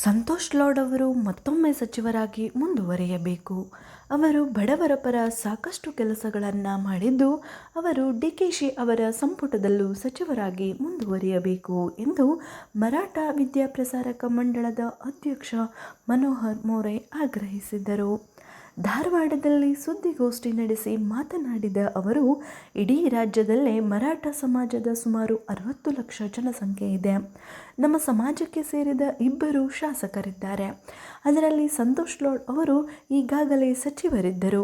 ಸಂತೋಷ್ ಲಾಡ್ ಅವರು ಮತ್ತೊಮ್ಮೆ ಸಚಿವರಾಗಿ ಮುಂದುವರಿಯಬೇಕು. ಅವರು ಬಡವರ ಪರ ಸಾಕಷ್ಟು ಕೆಲಸಗಳನ್ನು ಮಾಡಿದ್ದು, ಅವರು ಡಿಕೆಶಿ ಅವರ ಸಂಪುಟದಲ್ಲೂ ಸಚಿವರಾಗಿ ಮುಂದುವರಿಯಬೇಕು ಎಂದು ಮರಾಠ ವಿದ್ಯಾಪ್ರಸಾರಕ ಮಂಡಳದ ಅಧ್ಯಕ್ಷ ಮನೋಹರ್ ಮೋರೆ ಆಗ್ರಹಿಸಿದರು. ಧಾರವಾಡದಲ್ಲಿ ಸುದ್ದಿಗೋಷ್ಠಿ ನಡೆಸಿ ಮಾತನಾಡಿದ ಅವರು, ಇಡೀ ರಾಜ್ಯದಲ್ಲೇ ಮರಾಠ ಸಮಾಜದ ಸುಮಾರು 60 ಲಕ್ಷ ಜನಸಂಖ್ಯೆ ಇದೆ. ನಮ್ಮ ಸಮಾಜಕ್ಕೆ ಸೇರಿದ 2 ಶಾಸಕರಿದ್ದಾರೆ. ಅದರಲ್ಲಿ ಸಂತೋಷ್ ಲಾಡ್ ಅವರು ಈಗಾಗಲೇ ಸಚಿವರಿದ್ದರು.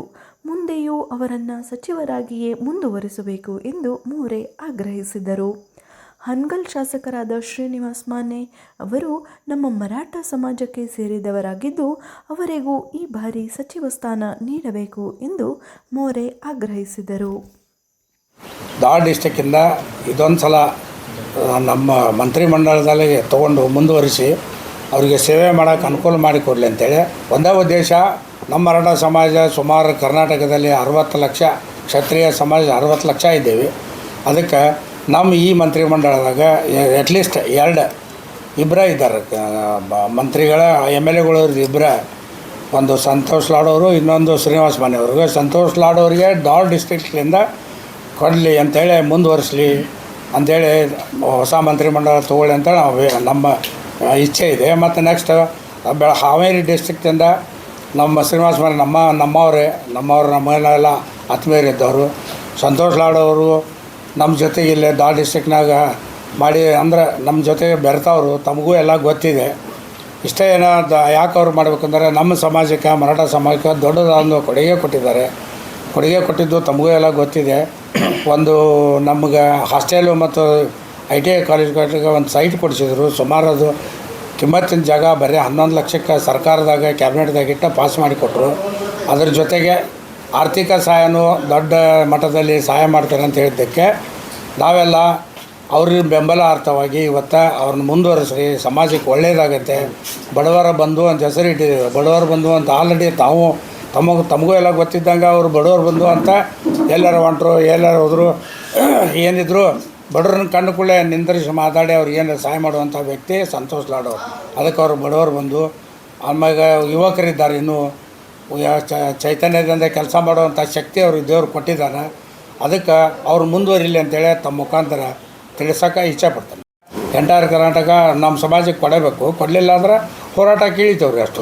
ಮುಂದೆಯೂ ಅವರನ್ನು ಸಚಿವರಾಗಿಯೇ ಮುಂದುವರಿಸಬೇಕು ಎಂದು ಮೋರೆ ಆಗ್ರಹಿಸಿದರು. ಹನಗಲ್ ಶಾಸಕರಾದ ಶ್ರೀನಿವಾಸ್ ಮಾನೆ ಅವರು ನಮ್ಮ ಮರಾಠ ಸಮಾಜಕ್ಕೆ ಸೇರಿದವರಾಗಿದ್ದು, ಅವರಿಗೂ ಈ ಬಾರಿ ಸಚಿವ ಸ್ಥಾನ ನೀಡಬೇಕು ಎಂದು ಮೋರೆ ಆಗ್ರಹಿಸಿದರು. ಧಾರವಾಡ ಡಿಸ್ಟಿಕ್ಕಿಂದ ಇದೊಂದು ಸಲ ನಮ್ಮ ಮಂತ್ರಿಮಂಡಲದಲ್ಲಿ ತೊಗೊಂಡು ಮುಂದುವರಿಸಿ ಅವರಿಗೆ ಸೇವೆ ಮಾಡೋಕ್ಕೆ ಅನುಕೂಲ ಮಾಡಿಕೊಡಲಿ ಅಂತೇಳಿ ಒಂದೇ ಉದ್ದೇಶ. ನಮ್ಮ ಮರಾಠ ಸಮಾಜ ಸುಮಾರು ಕರ್ನಾಟಕದಲ್ಲಿ 60 ಲಕ್ಷ, ಕ್ಷತ್ರಿಯ ಸಮಾಜ 60 ಲಕ್ಷ ಇದ್ದೇವೆ. ಅದಕ್ಕೆ ನಮ್ಮ ಈ ಮಂತ್ರಿಮಂಡಲದಾಗ ಅಟ್ಲೀಸ್ಟ್ 2 ಇದ್ದಾರೆ ಮಂತ್ರಿಗಳ MLAಗಳು ಇಬ್ಬರು. ಒಂದು ಸಂತೋಷ್ ಲಾಡ್ ಅವರು, ಇನ್ನೊಂದು ಶ್ರೀನಿವಾಸ್ ಮಾನೆ ಅವ್ರಿಗೆ. ಸಂತೋಷ್ ಲಾಡ್ ಅವರಿಗೆ ಧಾರವಾಡ ಡಿಸ್ಟ್ರಿಕ್ಟಿಂದ ಕೊಡಲಿ ಅಂಥೇಳಿ, ಮುಂದುವರಿಸಲಿ ಅಂಥೇಳಿ ಹೊಸ ಮಂತ್ರಿಮಂಡಲ ತೊಗೊಳ್ಳಿ ಅಂತ ನಮ್ಮ ಇಚ್ಛೆ ಇದೆ. ಮತ್ತು ನೆಕ್ಸ್ಟ್ ಹಾವೇರಿ ಡಿಸ್ಟ್ರಿಕ್ಟಿಂದ ನಮ್ಮ ಶ್ರೀನಿವಾಸ್ ಮಾನೆ ನಮ್ಮವರೇ ನಮ್ಮನ್ನೆಲ್ಲ ಆತ್ಮೀಯರಿದ್ದವರು. ಸಂತೋಷ್ ಲಾಡ್ ಅವರು ನಮ್ಮ ಜೊತೆಗೆ ಇಲ್ಲೇ ಧಾರವಾಡ ಡಿಸ್ಟ್ರಿಕ್ನಾಗ ಮಾಡಿ ಅಂದ್ರೆ ನಮ್ಮ ಜೊತೆಗೆ ಬೆರೆತವರು, ತಮಗೂ ಎಲ್ಲ ಗೊತ್ತಿದೆ. ಇಷ್ಟೇ ಯಾಕೆ ಅವ್ರು ಮಾಡಬೇಕಂದ್ರೆ ನಮ್ಮ ಸಮಾಜಕ್ಕೆ, ಮರಾಠ ಸಮಾಜಕ್ಕೆ ದೊಡ್ಡದೊಂದು ಕೊಡುಗೆ ಕೊಟ್ಟಿದ್ದಾರೆ. ಕೊಡುಗೆ ಕೊಟ್ಟಿದ್ದು ತಮಗೂ ಎಲ್ಲ ಗೊತ್ತಿದೆ. ಒಂದು ನಮ್ಗೆ ಹಾಸ್ಟೆಲು ಮತ್ತು ITI ಕಾಲೇಜ್ಗಳಿಗೆ ಒಂದು ಸೈಟ್ ಕೊಡಿಸಿದ್ರು. ಸುಮಾರು ಅದು ಕಿಮ್ಮತ್ತಿನ ಜಾಗ ಬರೀ 11 ಲಕ್ಷಕ್ಕೆ ಸರ್ಕಾರದಾಗ ಕ್ಯಾಬಿನೆಟ್ದಾಗಿಟ್ಟು ಪಾಸ್ ಮಾಡಿಕೊಟ್ರು. ಅದ್ರ ಜೊತೆಗೆ ಆರ್ಥಿಕ ಸಹಾಯನೂ ದೊಡ್ಡ ಮಟ್ಟದಲ್ಲಿ ಸಹಾಯ ಮಾಡ್ತಾರೆ ಅಂತ ಹೇಳಿದ್ದಕ್ಕೆ ನಾವೆಲ್ಲ ಅವ್ರಿಗೆ ಬೆಂಬಲಾರ್ಥವಾಗಿ ಇವತ್ತು ಅವ್ರನ್ನ ಮುಂದುವರಿಸ್ರಿ, ಸಮಾಜಕ್ಕೆ ಒಳ್ಳೆಯದಾಗತ್ತೆ. ಬಡವರ ಬಂಧು ಅಂತ ಹೆಸರು ಇಟ್ಟಿದ್ದೀವಿ. ಬಡವರ ಬಂಧು ಅಂತ ಆಲ್ರೆಡಿ ತಮಗೂ ಎಲ್ಲ ಗೊತ್ತಿದ್ದಂಗೆ ಅವರು ಬಡವರ ಬಂಧು ಅಂತ ಎಲ್ಲರೂ ಹೊಂಟರು, ಎಲ್ಲರೂ ಹೋದರು, ಏನಿದ್ರು ಬಡವ್ರನ್ನ ಕಂಡು ಕೂಡಲೇ ನಿಂದ್ರಿಸಿ ಮಾತಾಡಿ ಅವ್ರಿಗೆ ಏನು ಸಹಾಯ ಮಾಡುವಂಥ ವ್ಯಕ್ತಿ ಸಂತೋಷ್ ಲಾಡ್ ಅವರು. ಅದಕ್ಕೆ ಅವರು ಬಡವರು ಬಂದು ಆಮೇಲೆ ಯುವಕರಿದ್ದಾರೆ, ಇನ್ನೂ ಚೈತನ್ಯದಿಂದ ಕೆಲಸ ಮಾಡುವಂಥ ಶಕ್ತಿ ಅವ್ರಿಗೆ ದೇವ್ರು ಕೊಟ್ಟಿದ್ದಾರೆ. ಅದಕ್ಕೆ ಅವ್ರು ಮುಂದುವರಿಲಿ ಅಂತೇಳಿ ತಮ್ಮ ಮುಖಾಂತರ ತಿಳಿಸೋಕೆ ಇಚ್ಛೆಪಡ್ತಾರೆ. ಎಂಟೈರ್ ಕರ್ನಾಟಕ ನಮ್ಮ ಸಮಾಜಕ್ಕೆ ಕೊಡಲಿಲ್ಲ ಅಂದ್ರೆ ಹೋರಾಟ ಕೀಳಿತವ್ರಿ ಅಷ್ಟು.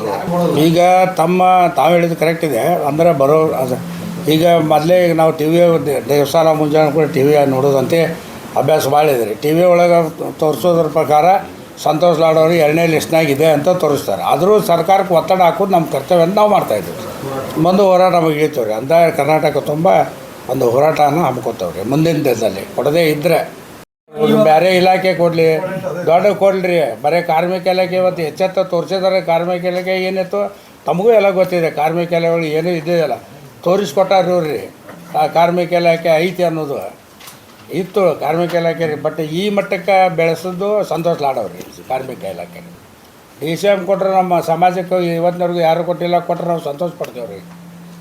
ಈಗ ತಾವು ಹೇಳಿದ್ದು ಕರೆಕ್ಟ್ ಇದೆ. ಅಂದರೆ ಅದು ಈಗ ಮೊದಲೇ ನಾವು TV ದಿವಸ ಮುಂಜಾನೆ ಕೂಡ TV ನೋಡೋದಂತೆ ಅಭ್ಯಾಸ ಭಾಳ ಇದೆ ರೀ. TV ಒಳಗೆ ತೋರಿಸೋದ್ರ ಪ್ರಕಾರ ಸಂತೋಷ್ ಲಾಡ್ ಅವರು 2ನೇ ಲಿಸ್ಟ್ನಾಗಿದೆ ಅಂತ ತೋರಿಸ್ತಾರೆ. ಆದರೂ ಸರ್ಕಾರಕ್ಕೆ ಒತ್ತಡ ಹಾಕೋದು ನಮ್ಮ ಕರ್ತವ್ಯ ಅಂತ ನಾವು ಮಾಡ್ತಾಯಿದ್ದೀವಿ. ಮುಂದೆ ಹೋರಾಟ ನಮಗೆ ಇಳಿತೇವೆ. ಅಂತ ಕರ್ನಾಟಕ ತುಂಬ ಒಂದು ಹೋರಾಟನ ಹಮ್ಮಿಕೊತವ್ರಿ. ಮುಂದಿನ ದಿನದಲ್ಲಿ ಕೊಡದೇ ಇದ್ದರೆ ಬೇರೆ ಇಲಾಖೆ ಕೊಡಲಿ, ದೊಡ್ಡ ಕೊಡಲಿ. ಬರೀ ಕಾರ್ಮಿಕ ಇಲಾಖೆ ಇವತ್ತು ಎಚ್ಚೆತ್ತ ತೋರಿಸಿದ್ದಾರೆ. ಕಾರ್ಮಿಕ ಇಲಾಖೆ ಏನಿತ್ತು ತಮಗೂ ಎಲ್ಲ ಗೊತ್ತಿದೆ. ಕಾರ್ಮಿಕ ಇಲಾಖೆಗಳು ಏನೂ ಇದೆಯಲ್ಲ ತೋರಿಸ್ಕೊಟ್ಟಾರ್ರಿ ಅವ್ರಿ. ಕಾರ್ಮಿಕ ಇಲಾಖೆ ಐತಿ ಅನ್ನೋದು ಇತ್ತು ಕಾರ್ಮಿಕ ಇಲಾಖೆ ರೀ. ಬಟ್ ಈ ಮಟ್ಟಕ್ಕೆ ಬೆಳೆಸೋದು ಸಂತೋಷ್ ಲಾಡ್ ಅವ್ರಿ. ಕಾರ್ಮಿಕ ಇಲಾಖೆ DCM ಕೊಟ್ಟರೆ ನಮ್ಮ ಸಮಾಜಕ್ಕೆ ಇವತ್ತಿನವರೆಗೂ ಯಾರು ಕೊಟ್ಟಿಲ್ಲ, ಕೊಟ್ಟರೆ ನಾವು ಸಂತೋಷ ಪಡ್ತೇವೆ ರೀ.